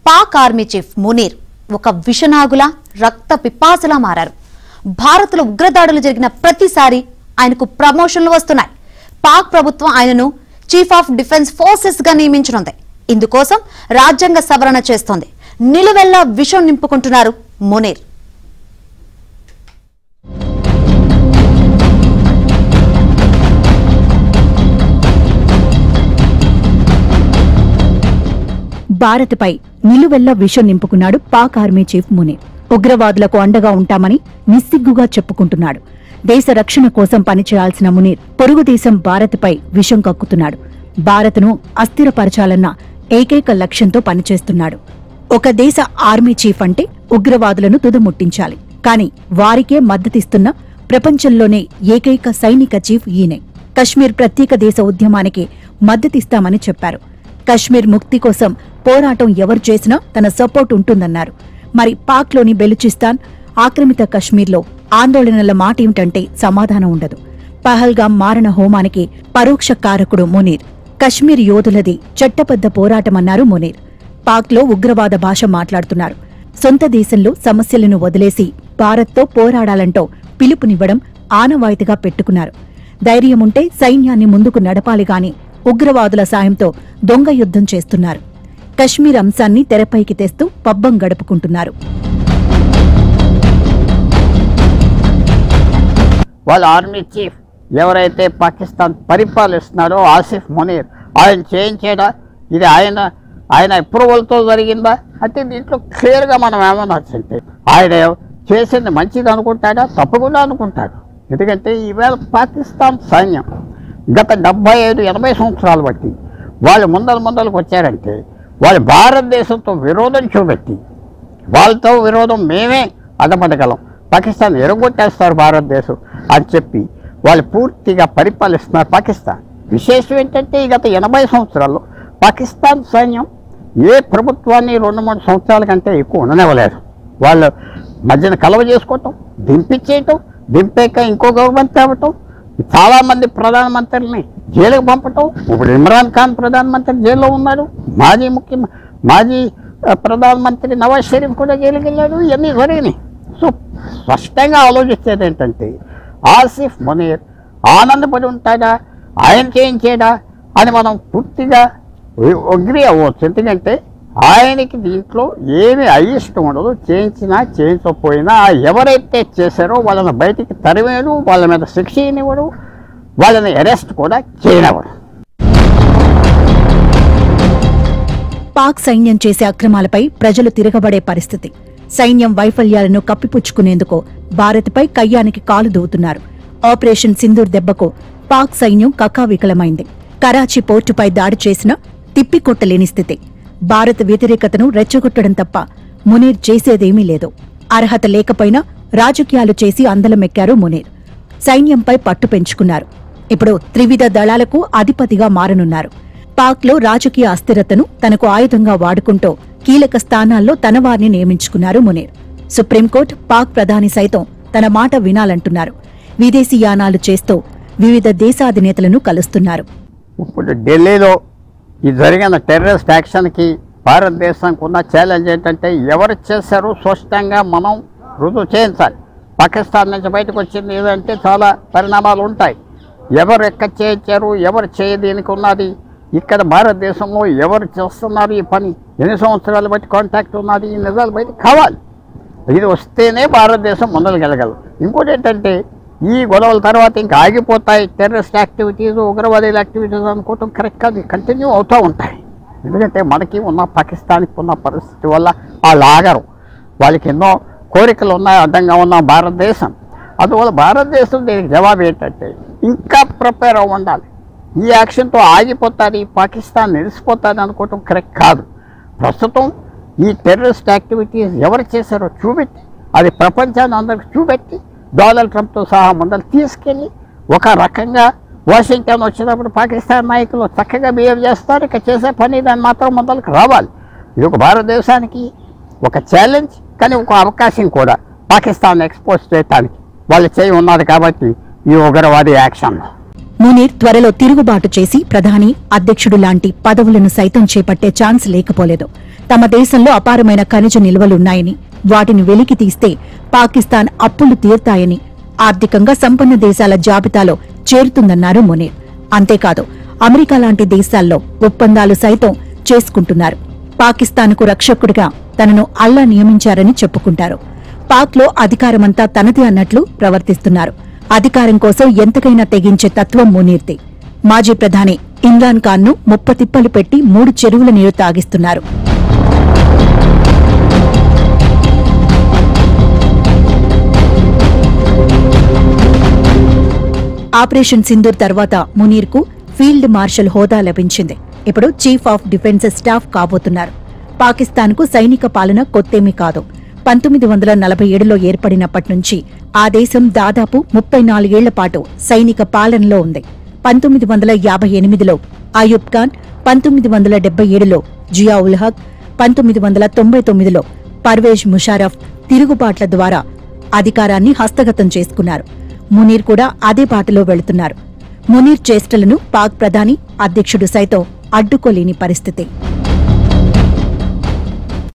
Pak army chief Munir ఒక విషనాగుల రక్త పిపాసలా మారారు. భారత్లో ఉగ్రదాడులు జరిగిన ప్రతిసారి ఆయనకు ప్రమోషన్లు వస్తున్నాయి. పాక్ ప్రభుత్వం ఆయనను చీఫ్ ఆఫ్ డిఫెన్స్ ఫోర్సెస్ గా నియమించనుంది. ఇందుకోసం రాజ్యాంగ సవరణ చేస్తోంది. నిలువెల్లా విషం నింపుకుంటున్నారు మునీర్. భారత్పై నిలువెల్లా విషం నింపుకున్నాడు పాక్ ఆర్మీ చీఫ్ మునీర్. ఉగ్రవాదులకు అండగా ఉంటామని నిస్సిగ్గుగా చెప్పుకుంటున్నాడు. దేశ రక్షణ కోసం పనిచేయాల్సిన మునీర్ పొరుగు దేశం భారత్పై విషం కక్కుతున్నాడు. భారత్ను అస్థిరపరచాలన్న ఏకైక లక్ష్యంతో పనిచేస్తున్నాడు. ఒక దేశ ఆర్మీ చీఫ్ అంటే ఉగ్రవాదులను తుదముట్టించాలి. కాని వారికే మద్దతిస్తున్న ప్రపంచంలోనే ఏకైక సైనిక చీఫ్ ఈయనే. కశ్మీర్ ప్రత్యేక దేశ ఉద్యమానికి మద్దతిస్తామని చెప్పారు. కశ్మీర్ ముక్తి కోసం పోరాటం ఎవరు చేసినా తన సపోర్ట్ ఉంటుందన్నారు. మరి పాక్లోని బెలుచిస్తాన్ ఆక్రమిత కశ్మీర్లో ఆందోళనల మాట ఏమిటంటే సమాధానం ఉండదు. పహల్గాం మారణ హోమానికి పరోక్ష కారకుడు మునీర్. కశ్మీర్ యోధులది చట్టబద్ద పోరాటమన్నారు మునీర్. పాక్లో ఉగ్రవాద భాష మాట్లాడుతున్నారు. సొంత దేశంలో సమస్యలను వదిలేసి భారత్తో పోరాడాలంటూ పిలుపునివ్వడం ఆనవాయితీగా పెట్టుకున్నారు. ధైర్యముంటే సైన్యాన్ని ముందుకు నడపాలి గాని ఉగ్రవాదుల సాయంతో దొంగ యుద్ధం చేస్తున్నారు. కశ్మీర్ అంశాన్ని తెరపైకి తెస్తూ పబ్బం గడుపుకుంటున్నారు. వాళ్ళ ఆర్మీ చీఫ్ ఎవరైతే పాకిస్తాన్ పరిపాలిస్తున్నారో ఆసిఫ్ మునీర్, ఆయన చేయించేదా ఇది ఆయన అప్రూవల్తో జరిగిందా అంటే దీంట్లో క్లియర్గా మనం ఏమన్నా అంటే ఆయన చేసింది మంచిది అనుకుంటాడా తప్పకుండా అనుకుంటాడు. ఎందుకంటే ఈవేళ పాకిస్తాన్ సైన్యం గత 75-80 సంవత్సరాలు బట్టి వాళ్ళు ముందలకు వచ్చారంటే వాళ్ళు భారతదేశంతో విరోధం చూపెట్టి వాళ్ళతో విరోధం మేమే అడ్డపడగలం, పాకిస్తాన్ ఎరగొట్టేస్తారు భారతదేశం అని చెప్పి వాళ్ళు పూర్తిగా పరిపాలిస్తున్నారు పాకిస్తాన్. విశేషం ఏంటంటే గత 80 సంవత్సరాల్లో పాకిస్తాన్ సైన్యం ఏ ప్రభుత్వాన్ని 2-3 సంవత్సరాల కంటే ఎక్కువ ఉండనివ్వలేదు. వాళ్ళు మధ్యన కలవ చేసుకోవటం, దింపించేయటం, దింపాక ఇంకో గవర్నమెంట్ తేవటం, చాలామంది ప్రధానమంత్రుల్ని జైలుకు పంపటం. ఇప్పుడు ఇమ్రాన్ ఖాన్ ప్రధానమంత్రి జైల్లో ఉన్నాడు, మాజీ ప్రధానమంత్రి నవాజ్ షరీఫ్ కూడా జైలుకి వెళ్ళాడు. ఇవన్నీ జరిగినాయి. సో స్పష్టంగా ఆలోచిస్తేది ఏంటంటే ఆసిఫ్ మునీర్ ఆనందపడి ఉంటాడా ఆయన చేయించేదా అని మనం పూర్తిగా అగ్రీ అవ్వచ్చు. ఎందుకంటే ఆయనకి దీంట్లో ఏమి అయిష్టం ఉండదు. చేయించినా చేయించకపోయినా ఎవరైతే చేశారో వాళ్ళని బయటికి తరివేడు, వాళ్ళ మీద శిక్ష ఇవ్వడు, వాళ్ళని అరెస్ట్ కూడా చేయనివ్వడు. పాక్ సైన్యం చేసే అక్రమాలపై ప్రజలు తిరగబడే పరిస్థితి. సైన్యం వైఫల్యాలను కప్పిపుచ్చుకునేందుకు భారత్పై కయ్యానికి కాలు దూవుతున్నారు. ఆపరేషన్ సింధూర్ దెబ్బకు పాక్ సైన్యం కకావికలమైంది. కరాచీ పోర్టుపై దాడి చేసినా తిప్పికొట్టలేని స్థితి. భారత్ వ్యతిరేకతను రెచ్చగొట్టడం తప్ప మునీర్ చేసేదేమీ లేదు. అర్హత లేకపోయినా రాజకీయాలు చేసి అందలమెక్కారు మునీర్. సైన్యంపై పట్టు పెంచుకున్నారు. ఇప్పుడు త్రివిధ దళాలకు అధిపతిగా మారనున్నారు. పాక్లో రాజకీయ అస్థిరతను తనకు ఆయుధంగా వాడుకుంటూ కీలక స్థానాల్లో తన వారిని నియమించుకున్నారు మునీర్. సుప్రీంకోర్టు, పాక్ ప్రధాని సైతం తన మాట వినాలంటున్నారు. విదేశీయానాలు చేస్తూ వివిధ దేశాధినేతలను కలుస్తున్నారు. ఇప్పుడు ఢిల్లీలో ఈ జరిగిన టెర్రరిస్ట్ యాక్షన్కి భారతదేశానికి ఉన్న ఛాలెంజ్ ఏంటంటే ఎవరు చేశారో స్పష్టంగా మనం రుజువు చేయించాలి. పాకిస్తాన్ నుంచి బయటకు వచ్చింది ఏదంటే చాలా పరిణామాలు ఉంటాయి. ఎవరు ఎక్కడ చేయించారు, ఎవరు దీనికి ఉన్నది, ఇక్కడ భారతదేశంలో ఎవరు చేస్తున్నారు ఈ పని, ఎన్ని సంవత్సరాలు బట్టి కాంటాక్ట్ ఉన్నది, ఈ నిజాలు బయట కావాలి. ఇది వస్తేనే భారతదేశం ముందరకెళ్ళగలదు. ఇంకోటి ఏంటంటే ఈ గొడవల తర్వాత ఇంకా ఆగిపోతాయి టెర్రరిస్ట్ యాక్టివిటీస్, ఉగ్రవాదుల యాక్టివిటీస్ అనుకోవటం కరెక్ట్ కాదు, కంటిన్యూ అవుతూ ఉంటాయి. ఎందుకంటే మనకి ఉన్న పాకిస్తాన్కి ఉన్న పరిస్థితి వల్ల వాళ్ళు ఆగరు. వాళ్ళకి ఎన్నో కోరికలు ఉన్నాయి అడ్డంగా ఉన్న భారతదేశం. అందువల్ల భారతదేశం దీనికి జవాబు ఏంటంటే ఇంకా ప్రిపేర్ అవ్వ ఉండాలి. ఈ యాక్షన్తో ఆగిపోతుంది, పాకిస్తాన్ నిలిచిపోతుంది అనుకోవటం కరెక్ట్ కాదు. ప్రస్తుతం ఈ టెర్రరిస్ట్ యాక్టివిటీస్ ఎవరు చేశారో చూపెట్టి అది ప్రపంచాన్ని అందరికి చూపెట్టి డొనాల్డ్ ట్రంప్తో సహా ముందరు తీసుకెళ్ళి ఒక రకంగా వాషింగ్టన్ వచ్చినప్పుడు పాకిస్తాన్ నాయకులు చక్కగా బిహేవ్ చేస్తారు. ఇక చేసే పని దాన్ని మాత్రం ముందరకు రావాలి. ఇది ఒక భారతదేశానికి ఒక ఛాలెంజ్, కానీ ఒక అవకాశం కూడా పాకిస్తాన్ ఎక్స్పోజ్ చేయడానికి వాళ్ళు చేయి ఉన్నది కాబట్టి ఈ ఉగ్రవాది యాక్షన్లో. మునీర్ త్వరలో తిరుగుబాటు చేసి ప్రధాని, అధ్యక్షుడు లాంటి పదవులను సైతం చేపట్టే ఛాన్స్ లేకపోలేదు. తమ దేశంలో అపారమైన ఖనిజ నిల్వలున్నాయని, వాటిని వెలికి తీస్తే పాకిస్తాన్ అప్పులు తీర్తాయని, ఆర్థికంగా సంపన్న దేశాల జాబితాలో చేరుతుందన్నారు మునీర్. అంతేకాదు, అమెరికా లాంటి దేశాల్లో ఒప్పందాలు సైతం చేసుకుంటున్నారు. పాకిస్తాన్కు రక్షకుడిగా తనను అల్లా నియమించారని చెప్పుకుంటారు. పాక్లో అధికారమంతా తనదే అన్నట్లు ప్రవర్తిస్తున్నారు. అధికారం కోసం ఎంతకైనా తెగించే తత్వం మునీర్ది. మాజీ ప్రధాని ఇమ్రాన్ ఖాన్ను ముప్పతిప్పలు పెట్టి 3 చెరువుల నీరు తాగిస్తున్నారు. ఆపరేషన్ సింధూర్ తర్వాత మునీర్కు ఫీల్డ్ మార్షల్ హోదా లభించింది. ఇప్పుడు చీఫ్ ఆఫ్ డిఫెన్స్ స్టాఫ్ కాబోతున్నారు. పాకిస్తాన్కు సైనిక పాలన కొత్తేమీ కాదు. 1947లో ఏర్పడినప్పటి నుంచి ఆ దేశం దాదాపు 34 ఏళ్ల పాటు సైనిక పాలనలో ఉంది. 1958లో అయూబ్ ఖాన్, 1977లో జియా ఉల్ హక్, 1999లో పర్వేజ్ ముషారఫ్ తిరుగుబాట్ల ద్వారా అధికారాన్ని హస్తగతం చేసుకున్నారు. మునీర్ కూడా అదే బాటలో వెళుతున్నారు. మునీర్ చేష్టలను పాక్ ప్రధాని, అధ్యక్షుడు సైతం అడ్డుకోలేని పరిస్థితి.